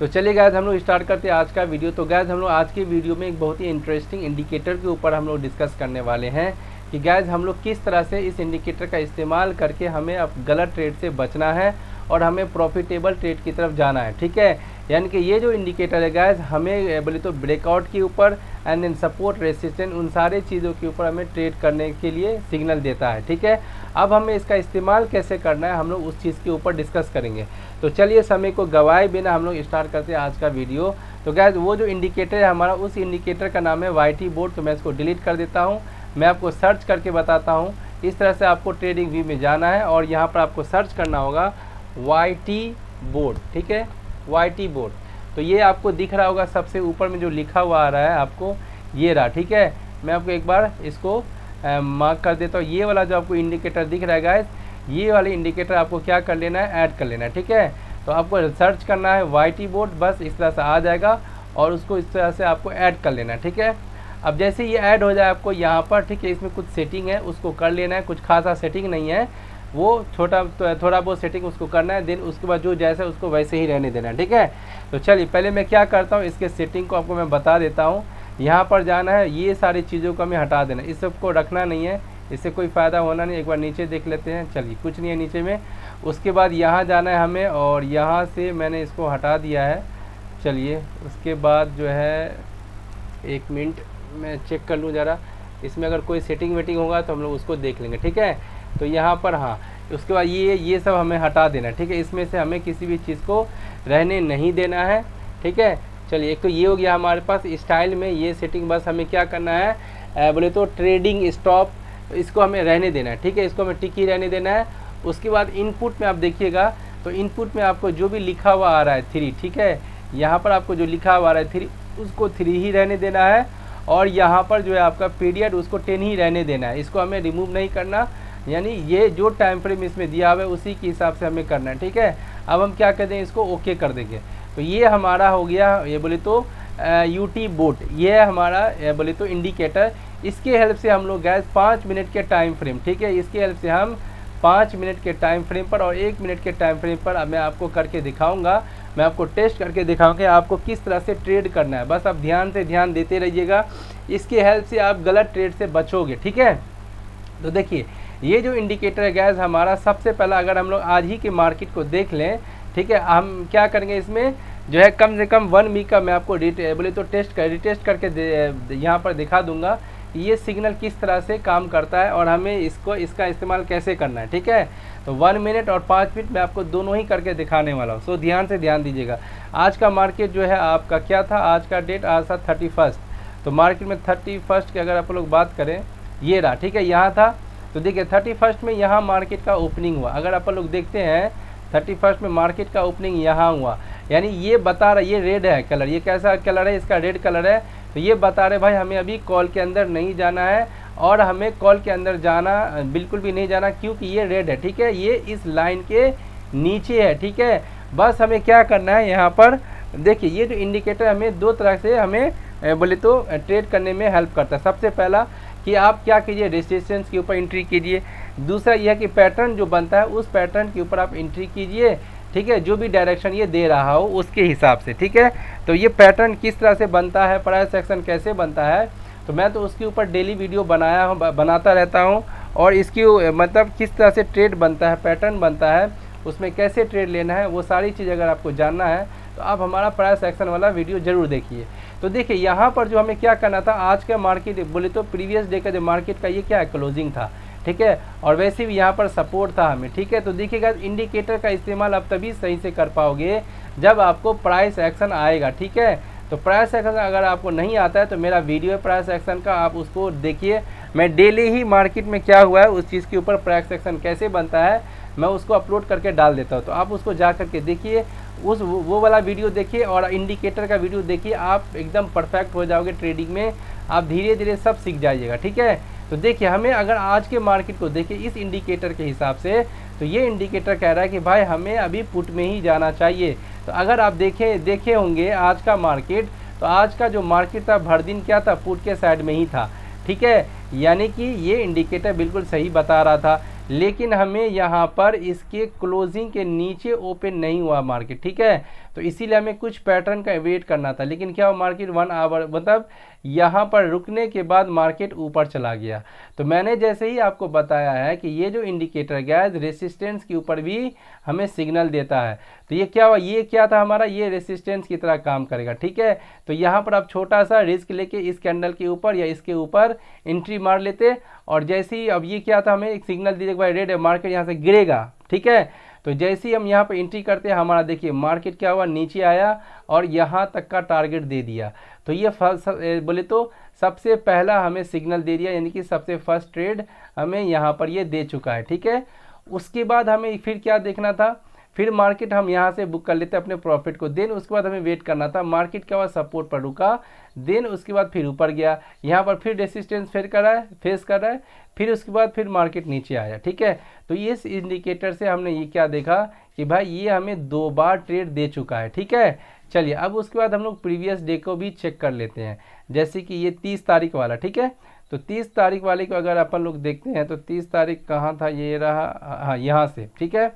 तो चलिए गाइस हम लोग स्टार्ट करते हैं आज का वीडियो। तो गाइस हम लोग आज की वीडियो में एक बहुत ही इंटरेस्टिंग इंडिकेटर के ऊपर हम लोग डिस्कस करने वाले हैं कि गाइस हम लोग किस तरह से इस इंडिकेटर का इस्तेमाल करके हमें अब गलत ट्रेड से बचना है और हमें प्रॉफिटेबल ट्रेड की तरफ जाना है। ठीक है, यानी कि ये जो इंडिकेटर है गाइस हमें बोले तो ब्रेकआउट के ऊपर एंड देन सपोर्ट रेसिस्टेंस उन सारे चीज़ों के ऊपर हमें ट्रेड करने के लिए सिग्नल देता है। ठीक है, अब हमें इसका इस्तेमाल कैसे करना है हम लोग उस चीज़ के ऊपर डिस्कस करेंगे। तो चलिए समय को गवाए बिना हम लोग स्टार्ट करते हैं आज का वीडियो। तो गाइस वो जो इंडिकेटर है हमारा, उस इंडिकेटर का नाम है YT बोर्ड। तो मैं इसको डिलीट कर देता हूँ, मैं आपको सर्च करके बताता हूँ। इस तरह से आपको ट्रेडिंग व्यू में जाना है और यहाँ पर आपको सर्च करना होगा YT बोर्ड। ठीक है, YT बोर्ड। तो ये आपको दिख रहा होगा सबसे ऊपर में जो लिखा हुआ आ रहा है आपको, ये रहा। ठीक है, मैं आपको एक बार इसको मार्क कर देता हूँ। ये वाला जो आपको इंडिकेटर दिख रहा है गाइस, ये वाले इंडिकेटर आपको क्या कर लेना है, ऐड कर लेना है। ठीक है, तो आपको सर्च करना है YT बोर्ड, बस इस तरह से आ जाएगा और उसको इस तरह से आपको ऐड कर लेना है। ठीक है, अब जैसे ये ऐड हो जाए आपको यहाँ पर, ठीक है, इसमें कुछ सेटिंग है उसको कर लेना है। कुछ खासा सेटिंग नहीं है, वो थोड़ा बहुत सेटिंग उसको करना है, देन उसके बाद जो जैसा उसको वैसे ही रहने देना है। ठीक है, तो चलिए पहले मैं क्या करता हूँ, इसके सेटिंग को आपको मैं बता देता हूँ। यहाँ पर जाना है, ये सारी चीज़ों को हमें हटा देना है, इस सबको रखना नहीं है, इससे कोई फ़ायदा होना नहीं। एक बार नीचे देख लेते हैं, चलिए कुछ नहीं है नीचे में। उसके बाद यहाँ जाना है हमें और यहाँ से मैंने इसको हटा दिया है। चलिए उसके बाद जो है, एक मिनट मैं चेक कर लूँ ज़रा, इसमें अगर कोई सेटिंग वेटिंग होगा तो हम लोग उसको देख लेंगे। ठीक है, तो यहाँ पर हाँ, उसके बाद ये सब हमें हटा देना है। ठीक है, इसमें से हमें किसी भी चीज़ को रहने नहीं देना है। ठीक है, चलिए एक तो ये हो गया हमारे पास स्टाइल में ये सेटिंग। बस हमें क्या करना है, बोले तो ट्रेडिंग स्टॉप, इसको हमें रहने देना है। ठीक है, इसको हमें टिक ही रहने देना है। उसके बाद इनपुट में आप देखिएगा तो इनपुट में आपको जो भी लिखा हुआ आ रहा है 3, ठीक है, यहाँ पर आपको जो लिखा हुआ आ रहा है 3, उसको 3 ही रहने देना है। और यहाँ पर जो है आपका पीरियड, उसको 10 ही रहने देना है, इसको हमें रिमूव नहीं करना। यानी ये जो टाइम फ्रेम इसमें दिया हुआ है उसी के हिसाब से हमें करना है। ठीक है, अब हम क्या कर देंगे, इसको ओके कर देंगे। तो ये हमारा हो गया, ये बोले तो UT बोर्ड, ये है हमारा बोले तो इंडिकेटर। इसके हेल्प से हम लोग गैस 5 मिनट के टाइम फ्रेम, ठीक है, इसके हेल्प से हम 5 मिनट के टाइम फ्रेम पर और 1 मिनट के टाइम फ्रेम पर अब मैं आपको करके दिखाऊंगा। मैं आपको टेस्ट करके दिखाऊंगा आपको किस तरह से ट्रेड करना है। बस आप ध्यान देते रहिएगा, इसके हेल्प से आप गलत ट्रेड से बचोगे। ठीक है, तो देखिए ये जो इंडिकेटर है गैस हमारा, सबसे पहला अगर हम लोग आज ही के मार्केट को देख लें, ठीक है, हम क्या करेंगे इसमें जो है कम से कम 1 वीक का मैं आपको बोले तो रिटेस्ट करके यहाँ पर दिखा दूंगा कि ये सिग्नल किस तरह से काम करता है और हमें इसका इस्तेमाल कैसे करना है। ठीक है, तो 1 मिनट और 5 मिनट मैं आपको दोनों ही करके दिखाने वाला हूँ। सो ध्यान दीजिएगा। आज का मार्केट जो है आपका क्या था, आज का डेट आज था 31। तो मार्केट में 31 की अगर आप लोग बात करें, ये रहा। ठीक है, यहाँ था, तो देखिए 31 में यहाँ मार्केट का ओपनिंग हुआ। अगर आप लोग देखते हैं 31 में मार्केट का ओपनिंग यहाँ हुआ, यानी ये बता रहा, ये रेड है कलर, ये कैसा कलर है, इसका रेड कलर है। तो ये बता रहे भाई हमें अभी कॉल के अंदर नहीं जाना है और हमें कॉल के अंदर जाना बिल्कुल भी नहीं जाना, क्योंकि ये रेड है। ठीक है, ये इस लाइन के नीचे है। ठीक है, बस हमें क्या करना है, यहाँ पर देखिए ये जो इंडिकेटर हमें 2 तरह से हमें बोले तो ट्रेड करने में हेल्प करता है। सबसे पहला कि आप क्या कीजिए, रेजिस्टेंस के ऊपर एंट्री कीजिए। दूसरा यह है कि पैटर्न जो बनता है उस पैटर्न के ऊपर आप एंट्री कीजिए। ठीक है, जो भी डायरेक्शन ये दे रहा हो उसके हिसाब से। ठीक है, तो ये पैटर्न किस तरह से बनता है, प्राइस एक्शन कैसे बनता है, तो मैं तो उसके ऊपर डेली वीडियो बनाता रहता हूँ। और इसकी मतलब किस तरह से ट्रेड बनता है, पैटर्न बनता है, उसमें कैसे ट्रेड लेना है, वो सारी चीज़ अगर आपको जानना है तो आप हमारा प्राइस एक्शन वाला वीडियो ज़रूर देखिए। तो देखिए यहाँ पर जो हमें क्या करना था, आज का मार्केट बोले तो प्रीवियस डे का जो मार्केट का ये क्या है, क्लोजिंग था। ठीक है, और वैसे भी यहाँ पर सपोर्ट था हमें। ठीक है, तो देखिएगा इंडिकेटर का इस्तेमाल आप तभी सही से कर पाओगे जब आपको प्राइस एक्शन आएगा। ठीक है, तो प्राइस एक्शन अगर आपको नहीं आता है तो मेरा वीडियो है प्राइस एक्शन का, आप उसको देखिए। मैं डेली ही मार्केट में क्या हुआ है उस चीज़ के ऊपर प्राइस एक्शन कैसे बनता है मैं उसको अपलोड करके डाल देता हूँ। तो आप उसको जा करके देखिए, वो वाला वीडियो देखिए और इंडिकेटर का वीडियो देखिए, आप एकदम परफेक्ट हो जाओगे ट्रेडिंग में। आप धीरे धीरे सब सीख जाइएगा। ठीक है, तो देखिए हमें अगर आज के मार्केट को देखिए इस इंडिकेटर के हिसाब से, तो ये इंडिकेटर कह रहा है कि भाई हमें अभी पुट में ही जाना चाहिए। तो अगर आप देखे होंगे आज का मार्केट, तो आज का जो मार्केट था भर दिन क्या था, पुट के साइड में ही था। ठीक है, यानी कि ये इंडिकेटर बिल्कुल सही बता रहा था। लेकिन हमें यहाँ पर इसके क्लोजिंग के नीचे ओपन नहीं हुआ मार्केट। ठीक है, तो इसीलिए हमें कुछ पैटर्न का वेट करना था, लेकिन क्या हुआ, मार्केट 1 आवर मतलब यहाँ पर रुकने के बाद मार्केट ऊपर चला गया। तो मैंने जैसे ही आपको बताया है कि ये जो इंडिकेटर गैस रेसिस्टेंस के ऊपर भी हमें सिग्नल देता है। तो ये क्या हुआ, ये क्या था हमारा, ये रेसिस्टेंस की तरह काम करेगा, ठीक है। तो यहाँ पर आप छोटा सा रिस्क लेके इस कैंडल के ऊपर या इसके ऊपर एंट्री मार लेते, और जैसे ही अब ये क्या था, हमें एक सिग्नल दीजिए भाई रेड है, मार्केट यहाँ से गिरेगा, ठीक है। तो जैसे ही हम यहाँ पे एंट्री करते हैं, हमारा देखिए मार्केट क्या हुआ, नीचे आया और यहाँ तक का टारगेट दे दिया। तो ये बोले तो सबसे पहला हमें सिग्नल दे दिया, यानी कि सबसे फर्स्ट ट्रेड हमें यहाँ पर ये दे चुका है, ठीक है। उसके बाद हमें फिर क्या देखना था, फिर मार्केट हम यहाँ से बुक कर लेते अपने प्रॉफिट को। देन उसके बाद हमें वेट करना था, मार्केट क्या हुआ, सपोर्ट पर रुका, देन उसके बाद फिर ऊपर गया, यहाँ पर फिर रेसिस्टेंस फेस कर रहा है, फिर उसके बाद फिर मार्केट नीचे आया, ठीक है। तो इस इंडिकेटर से हमने ये क्या देखा कि भाई ये हमें 2 बार ट्रेड दे चुका है, ठीक है। चलिए अब उसके बाद हम लोग प्रीवियस डे को भी चेक कर लेते हैं, जैसे कि ये 30 तारीख वाला, ठीक है। तो 30 तारीख वाले को अगर अपन लोग देखते हैं तो 30 तारीख कहाँ था, ये रहा, हाँ यहाँ से, ठीक है,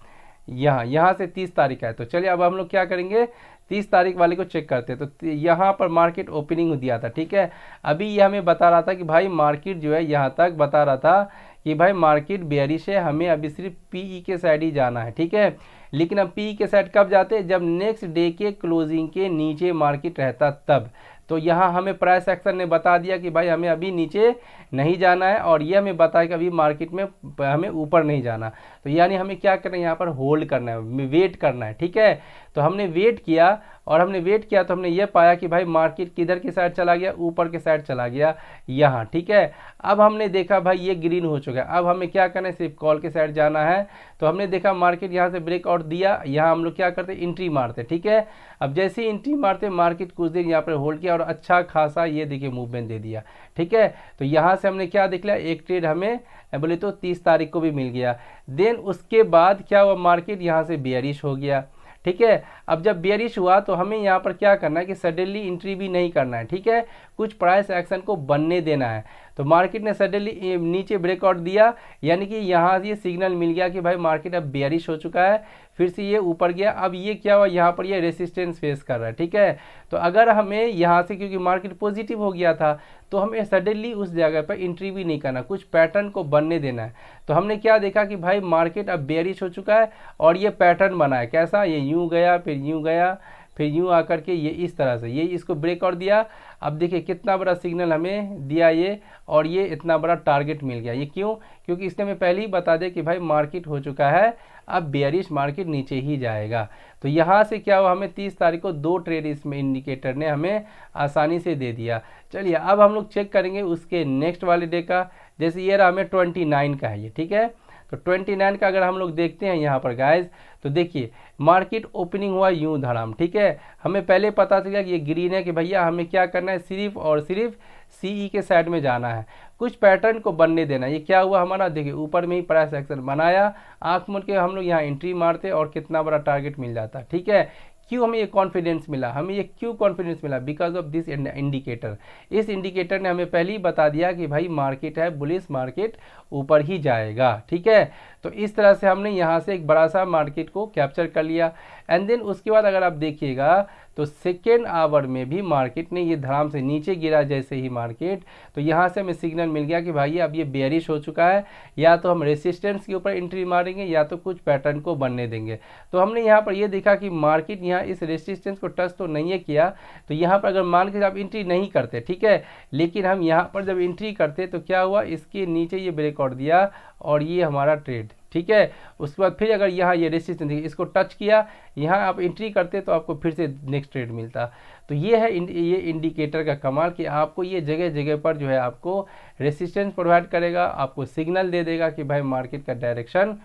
यहाँ से 30 तारीख है। तो चलिए अब हम लोग क्या करेंगे, 30 तारीख वाले को चेक करते हैं। तो यहाँ पर मार्केट ओपनिंग दिया था, ठीक है। अभी ये हमें बता रहा था कि भाई मार्केट जो है यहाँ तक बता रहा था कि भाई मार्केट बेयरिश है, हमें अभी सिर्फ पीई के साइड ही जाना है, ठीक है। लेकिन अब पीई के साइड कब जाते हैं, जब नेक्स्ट डे के क्लोजिंग के नीचे मार्केट रहता तब। तो यहाँ हमें प्राइस एक्शन ने बता दिया कि भाई हमें अभी नीचे नहीं जाना है, और ये हमें बताया कि अभी मार्केट में हमें ऊपर नहीं जाना। तो यानी हमें क्या करना है, यहाँ पर होल्ड करना है, वेट करना है, ठीक है। तो हमने वेट किया, और हमने वेट किया तो हमने ये पाया कि भाई मार्केट किधर की साइड चला गया, ऊपर के साइड चला गया यहाँ, ठीक है। अब हमने देखा भाई ये ग्रीन हो चुका है, अब हमें क्या करना है, सिर्फ कॉल के साइड जाना है। तो हमने देखा मार्केट यहाँ से ब्रेकआउट दिया, यहाँ हम लोग क्या करते, एंट्री मारते, ठीक है। अब जैसे ही एंट्री मारते मार्केट कुछ देर यहाँ पर होल्ड किया और अच्छा खासा ये देखिए मूवमेंट दे दिया, ठीक है। तो यहाँ से हमने क्या देख लिया, एक ट्रेड हमें बोले तो 30 तारीख को भी मिल गया। देन उसके बाद क्या हुआ, मार्केट यहाँ से बेयरिश हो गया, ठीक है। अब जब बेयरिश हुआ तो हमें यहाँ पर क्या करना है कि सडनली एंट्री भी नहीं करना है, ठीक है, कुछ प्राइस एक्शन को बनने देना है। तो मार्केट ने सडनली नीचे ब्रेकआउट दिया, यानी कि यहाँ ये सिग्नल मिल गया कि भाई मार्केट अब बेयरिश हो चुका है, फिर से ये ऊपर गया। अब ये क्या हुआ, यहाँ पर ये रेसिस्टेंस फेस कर रहा है, ठीक है। तो अगर हमें यहाँ से, क्योंकि मार्केट पॉजिटिव हो गया था, तो हमें सडनली उस जगह पर एंट्री भी नहीं करना, कुछ पैटर्न को बनने देना है। तो हमने क्या देखा कि भाई मार्केट अब बेयरिश हो चुका है और ये पैटर्न बना है, कैसा, ये यूँ गया, फिर यूँ गया, फिर यूँ आकर के ये इस तरह से ये इसको ब्रेकआउट दिया। अब देखिए कितना बड़ा सिग्नल हमें दिया ये, और ये इतना बड़ा टारगेट मिल गया। ये क्यों, क्योंकि इसने हमें पहले ही बता दिया कि भाई मार्केट हो चुका है, अब बेयरिश मार्केट नीचे ही जाएगा। तो यहाँ से क्या हुआ, हमें 30 तारीख को 2 ट्रेड इसमें इंडिकेटर ने हमें आसानी से दे दिया। चलिए अब हम लोग चेक करेंगे उसके नेक्स्ट वाले डे का, जैसे ये रहा हमें 29 का है ये, ठीक है। तो 29 का अगर हम लोग देखते हैं यहाँ पर गाइज, तो देखिए मार्केट ओपनिंग हुआ यूं धड़ाम, ठीक है। हमें पहले पता चला कि ये ग्रीन है, कि भैया हमें क्या करना है, सिर्फ और सिर्फ सीई के साइड में जाना है, कुछ पैटर्न को बनने देना। ये क्या हुआ हमारा, देखिए ऊपर में ही प्राइस एक्शन बनाया, आंख मूंद के हम लोग यहाँ एंट्री मारते और कितना बड़ा टारगेट मिल जाता, ठीक है। क्यों हमें ये कॉन्फिडेंस मिला, हमें ये क्यों कॉन्फिडेंस मिला, बिकॉज ऑफ दिस इंडिकेटर। इस इंडिकेटर ने हमें पहले ही बता दिया कि भाई मार्केट है बुलिश, मार्केट ऊपर ही जाएगा, ठीक है। तो इस तरह से हमने यहाँ से एक बड़ा सा मार्केट को कैप्चर कर लिया। एंड देन उसके बाद अगर आप देखिएगा तो सेकेंड आवर में भी मार्केट ने ये धड़ाम से नीचे गिरा, जैसे ही मार्केट, तो यहाँ से हमें सिग्नल मिल गया कि भाई अब ये बेयरिश हो चुका है, या तो हम रेसिस्टेंस के ऊपर एंट्री मारेंगे या तो कुछ पैटर्न को बनने देंगे। तो हमने यहाँ पर ये देखा कि मार्केट यहाँ इस रेसिस्टेंस को टच तो नहीं है किया, तो यहाँ पर अगर मान के आप एंट्री नहीं करते, ठीक है, लेकिन हम यहाँ पर जब एंट्री करते तो क्या हुआ, इसके नीचे ये ब्रेकआउट दिया और ये हमारा ट्रेड, ठीक है। उसके बाद फिर अगर यहाँ ये रेसिस्टेंस इसको टच किया, यहाँ आप एंट्री करते तो आपको फिर से नेक्स्ट ट्रेड मिलता। तो ये है ये इंडिकेटर का कमाल कि आपको ये जगह जगह पर जो है आपको रेसिस्टेंस प्रोवाइड करेगा, आपको सिग्नल दे देगा कि भाई मार्केट का डायरेक्शन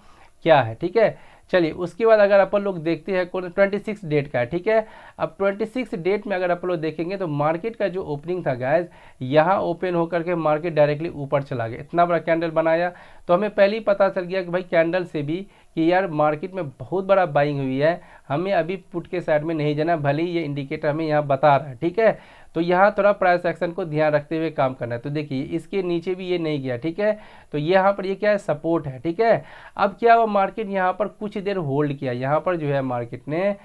क्या है, ठीक है। चलिए उसके बाद अगर अपन लोग देखते हैं 26 डेट का है, ठीक है। अब 26 डेट में अगर अपन लोग देखेंगे तो मार्केट का जो ओपनिंग था गाइज, यहाँ ओपन होकर के मार्केट डायरेक्टली ऊपर चला गया, इतना बड़ा कैंडल बनाया। तो हमें पहले ही पता चल गया कि भाई कैंडल से भी कि यार मार्केट में बहुत बड़ा बाइंग हुई है, हमें अभी पुट के साइड में नहीं जाना, भले ही ये इंडिकेटर हमें यहाँ बता रहा है, ठीक है। तो यहाँ थोड़ा प्राइस एक्शन को ध्यान रखते हुए काम करना है। तो देखिए इसके नीचे भी ये नहीं गया, ठीक है। तो यहाँ पर ये क्या है, सपोर्ट है, ठीक है। अब क्या हुआ, मार्केट यहाँ पर कुछ देर होल्ड किया, यहाँ पर जो है मार्केट ने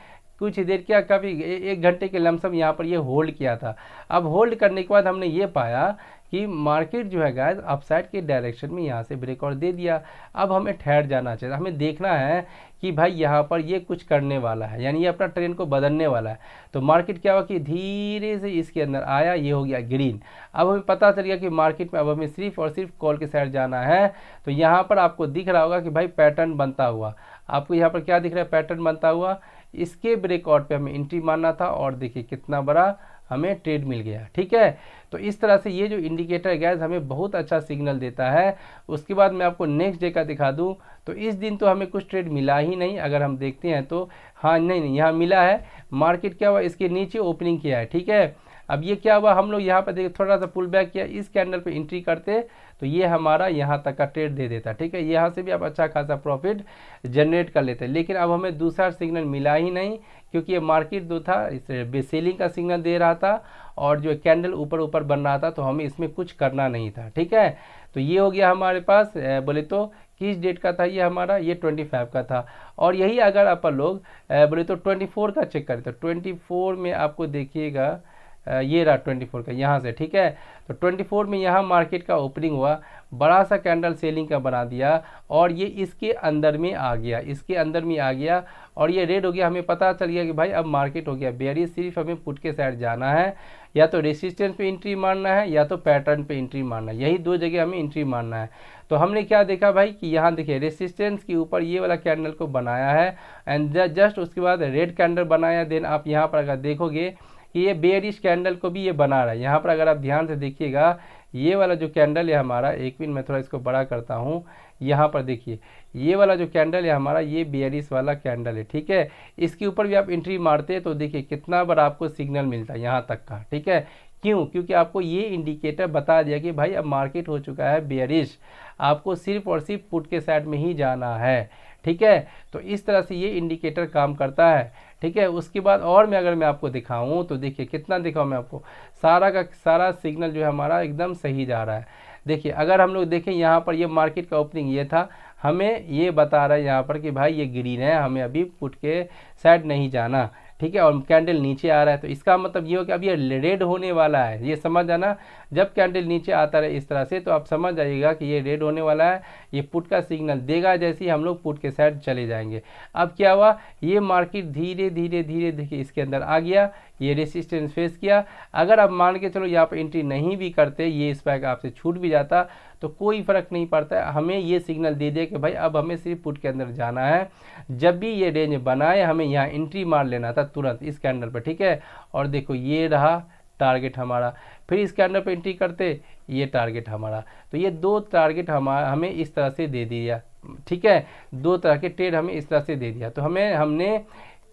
कुछ ही देर क्या काफ़ी 1 घंटे के लमसम यहाँ पर ये होल्ड किया था। अब होल्ड करने के बाद हमने ये पाया कि मार्केट जो है गाइस अपसाइड के डायरेक्शन में यहाँ से ब्रेकआउट दे दिया। अब हमें ठहर जाना चाहिए, हमें देखना है कि भाई यहाँ पर ये कुछ करने वाला है, यानी ये अपना ट्रेंड को बदलने वाला है। तो मार्केट क्या हुआ कि धीरे से इसके अंदर आया, ये हो गया ग्रीन। अब हमें पता चल गया कि मार्केट में अब हमें सिर्फ और सिर्फ कॉल के साइड जाना है। तो यहाँ पर आपको दिख रहा होगा कि भाई पैटर्न बनता हुआ, आपको यहाँ पर क्या दिख रहा है, पैटर्न बनता हुआ। इसके ब्रेकआउट पे हमें एंट्री मारना था और देखिए कितना बड़ा हमें ट्रेड मिल गया। ठीक है, तो इस तरह से ये जो इंडिकेटर गैस हमें बहुत अच्छा सिग्नल देता है। उसके बाद मैं आपको नेक्स्ट डे का दिखा दूं तो इस दिन तो हमें कुछ ट्रेड मिला ही नहीं। अगर हम देखते हैं तो हाँ नहीं यहाँ मिला है। मार्केट क्या हुआ, इसके नीचे ओपनिंग किया है। ठीक है, अब ये क्या हुआ, हम लोग यहाँ पर देखिए थोड़ा सा पुल बैक किया, इस कैंडल पे एंट्री करते तो ये हमारा यहाँ तक का ट्रेड दे देता। ठीक है, यहाँ से भी आप अच्छा खासा प्रॉफिट जनरेट कर लेते हैं। लेकिन अब हमें दूसरा सिग्नल मिला ही नहीं, क्योंकि ये मार्केट जो था इस सेलिंग का सिग्नल दे रहा था और जो कैंडल ऊपर ऊपर बन रहा था, तो हमें इसमें कुछ करना नहीं था। ठीक है, तो ये हो गया हमारे पास। बोले तो किस डेट का था ये हमारा, ये 25 का था। और यही अगर आप लोग बोले तो 24 का चेक करें तो 24 में आपको देखिएगा ये रहा 24 का यहाँ से। ठीक है, तो 24 में यहाँ मार्केट का ओपनिंग हुआ, बड़ा सा कैंडल सेलिंग का बना दिया और ये इसके अंदर में आ गया, इसके अंदर में आ गया और ये रेड हो गया। हमें पता चल गया कि भाई अब मार्केट हो गया बेयरिश, सिर्फ हमें पुट के साइड जाना है, या तो रेसिस्टेंस पे एंट्री मारना है या तो पैटर्न पे एंट्री मारना है, यही दो जगह हमें एंट्री मारना है। तो हमने क्या देखा भाई कि यहाँ देखिए रेसिस्टेंस के ऊपर ये वाला कैंडल को बनाया है एंड जस्ट उसके बाद रेड कैंडल बनाया। देन आप यहाँ पर अगर देखोगे कि ये बेयरिश कैंडल को भी ये बना रहा है। यहाँ पर अगर आप ध्यान से देखिएगा ये वाला जो कैंडल है हमारा, एक मिनट मैं थोड़ा इसको बड़ा करता हूँ, यहाँ पर देखिए ये वाला जो कैंडल है हमारा, ये बेयरिश वाला कैंडल है। ठीक है, इसके ऊपर भी आप एंट्री मारते हैं तो देखिए कितना बड़ा आपको सिग्नल मिलता है यहाँ तक का। ठीक है, क्यों, क्योंकि आपको ये इंडिकेटर बता दिया कि भाई अब मार्केट हो चुका है बेयरिश, आपको सिर्फ और सिर्फ पुट के साइड में ही जाना है। ठीक है, तो इस तरह से ये इंडिकेटर काम करता है। ठीक है, उसके बाद और मैं अगर मैं आपको दिखाऊं तो देखिए कितना दिखाऊं मैं आपको, सारा का सारा सिग्नल जो है हमारा एकदम सही जा रहा है। देखिए अगर हम लोग देखें यहाँ पर ये मार्केट का ओपनिंग ये था, हमें ये बता रहा है यहाँ पर कि भाई ये ग्रीन है, हमें अभी पुट के साइड नहीं जाना। ठीक है, और कैंडल नीचे आ रहा है तो इसका मतलब ये हो कि अब ये रेड होने वाला है, ये समझ जाना। जब कैंडल नीचे आता रहे इस तरह से तो आप समझ जाइएगा कि ये रेड होने वाला है, ये पुट का सिग्नल देगा, जैसे ही हम लोग पुट के साइड चले जाएंगे। अब क्या हुआ, ये मार्केट धीरे धीरे धीरे देखिए इसके अंदर आ गया, ये रेसिस्टेंस फेस किया। अगर आप मान के चलो यहाँ पर एंट्री नहीं भी करते, ये स्पाइक आपसे छूट भी जाता तो कोई फ़र्क नहीं पड़ता है। हमें ये सिग्नल दे दे कि भाई अब हमें सिर्फ पुट के अंदर जाना है। जब भी ये रेंज बनाए हमें यहाँ एंट्री मार लेना था तुरंत इस कैंडल पर। ठीक है, और देखो ये रहा टारगेट हमारा, फिर इस कैंडल पर एंट्री करते, ये टारगेट हमारा। तो ये दो टारगेट हमें इस तरह से दे दिया। ठीक है, दो तरह के ट्रेड हमें इस तरह से दे दिया। तो हमने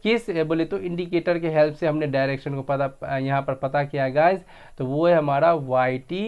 किस बोले तो इंडिकेटर के हेल्प से हमने डायरेक्शन को पता यहाँ पर पता किया है गाइज, तो वो है हमारा YT।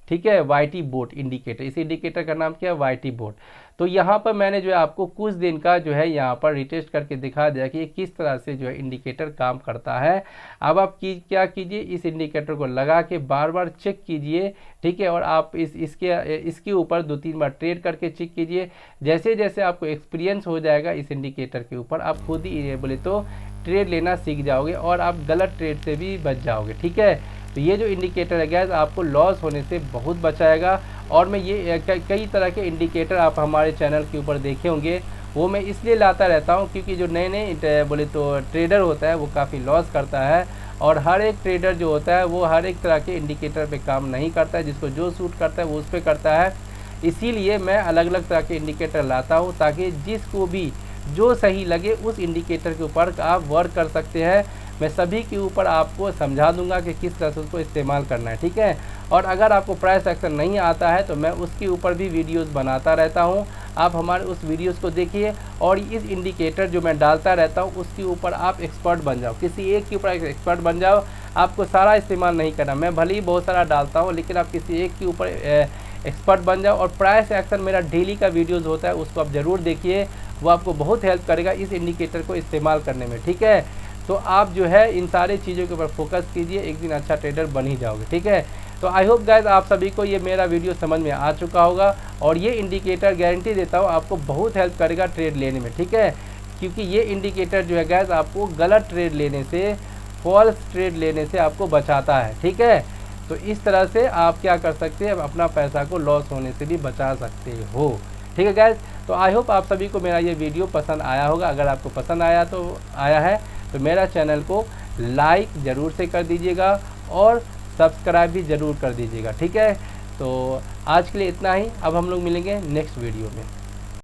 ठीक है, YT बोट इंडिकेटर, इस इंडिकेटर का नाम क्या है, YT बोट। तो यहाँ पर मैंने जो है आपको कुछ दिन का जो है यहाँ पर रिटेस्ट करके दिखा दिया कि ये किस तरह से जो है इंडिकेटर काम करता है। अब आप क्या कीजिए, इस इंडिकेटर को लगा के बार बार चेक कीजिए। ठीक है, और आप इसके ऊपर 2-3 बार ट्रेड करके चेक कीजिए। जैसे जैसे आपको एक्सपीरियंस हो जाएगा इस इंडिकेटर के ऊपर, आप खुद ही बोले तो ट्रेड लेना सीख जाओगे और आप गलत ट्रेड से भी बच जाओगे। ठीक है, तो ये जो इंडिकेटर है गैस आपको लॉस होने से बहुत बचाएगा। और मैं ये कई तरह के इंडिकेटर आप हमारे चैनल के ऊपर देखे होंगे, वो मैं इसलिए लाता रहता हूँ क्योंकि जो नए नए बोले तो ट्रेडर होता है वो काफ़ी लॉस करता है। और हर एक ट्रेडर जो होता है वो हर एक तरह के इंडिकेटर पे काम नहीं करता है, जिसको जो सूट करता है वो उस पर करता है। इसीलिए मैं अलग अलग तरह के इंडिकेटर लाता हूँ ताकि जिसको भी जो सही लगे उस इंडिकेटर के ऊपर आप वर्क कर सकते हैं। मैं सभी के ऊपर आपको समझा दूंगा कि किस तरह से उसको इस्तेमाल करना है। ठीक है, और अगर आपको प्राइस एक्शन नहीं आता है तो मैं उसके ऊपर भी वीडियोस बनाता रहता हूं। आप हमारे उस वीडियोस को देखिए और इस इंडिकेटर जो मैं डालता रहता हूं उसके ऊपर आप एक्सपर्ट बन जाओ, किसी एक के ऊपर एक्सपर्ट बन जाओ। आपको सारा इस्तेमाल नहीं करना, मैं भले ही बहुत सारा डालता हूँ लेकिन आप किसी एक के ऊपर एक्सपर्ट बन जाओ। और प्राइस एक्शन मेरा डेली का वीडियोस होता है, उसको आप ज़रूर देखिए, वो आपको बहुत हेल्प करेगा इस इंडिकेटर को इस्तेमाल करने में। ठीक है, तो आप जो है इन सारी चीज़ों के ऊपर फोकस कीजिए, एक दिन अच्छा ट्रेडर बन ही जाओगे। ठीक है, तो आई होप गाइज आप सभी को ये मेरा वीडियो समझ में आ चुका होगा और ये इंडिकेटर गारंटी देता हूँ आपको बहुत हेल्प करेगा ट्रेड लेने में। ठीक है, क्योंकि ये इंडिकेटर जो है गैस आपको गलत ट्रेड लेने से, फॉल्स ट्रेड लेने से आपको बचाता है। ठीक है, तो इस तरह से आप क्या कर सकते हैं, अपना पैसा को लॉस होने से भी बचा सकते हो। ठीक है गैस, तो आई होप आप सभी को मेरा ये वीडियो पसंद आया होगा। अगर आपको पसंद आया है तो मेरा चैनल को लाइक ज़रूर से कर दीजिएगा और सब्सक्राइब भी ज़रूर कर दीजिएगा। ठीक है, तो आज के लिए इतना ही। अब हम लोग मिलेंगे नेक्स्ट वीडियो में।